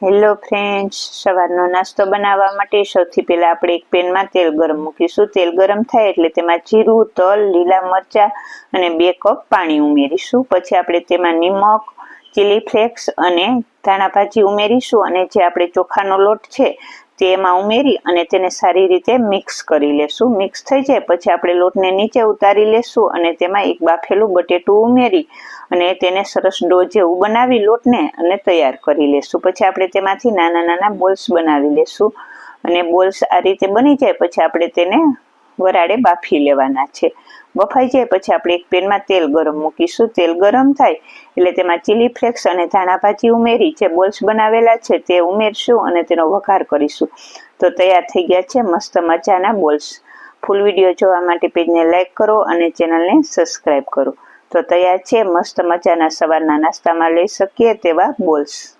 Hello friends, સવારનો નાસ્તો બનાવવા માટે સૌથી પહેલાં આપણે એક પેનમાં તેલ ગરમ મૂકીશું. તેલ ગરમ થાય એટલે તેમાં જીરું, તલ, લીલા મરચાં અને 2 કપ પાણી ઉમેરીશું. પછી આપણે તેમાં નિમક, ચીલી ફ્લેક્સ અને ધાણા ભાજી ઉમેરીશું અને જે આપણે ચોખાનો લોટ છે તે એમાં ઉમેરી અને તેને સારી રીતે મિક્સ કરી લેશું. મિક્સ થઈ જાય પછી આપણે લોટને નીચે ઉતારી લેશું અને તેમાં એક બાફેલું બટેટું ઉમેરી અને તેને સરસ ડો જેવું બનાવી લોટને અને તૈયાર કરી લેશું. પછી આપણે તેમાંથી નાના નાના બોલ્સ બનાવી લેશું અને બોલ્સ આ રીતે બની જાય પછી આપણે તેને વરાળે બાફી લેવાના છે. બફાઈ જાય પછી આપણે એક પેનમાં તેલ ગરમ મૂકીશું. તેલ ગરમ થાય એટલે તેમાં ચીલી ફ્લેક્સ અને ધાણા ભાજી ઉમેરી જે બોલ્સ બનાવેલા છે તે ઉમેરશું અને તેનો વઘાર કરીશું. તો તૈયાર થઈ ગયા છે મસ્ત મજાના બોલ્સ. ફૂલ વિડીયો જોવા માટે પેજને લાઈક કરો અને ચેનલને સબસ્ક્રાઈબ કરો. તો તૈયાર છે મસ્ત મજાના સવારના નાસ્તામાં લઈ શકીએ તેવા બોલ્સ.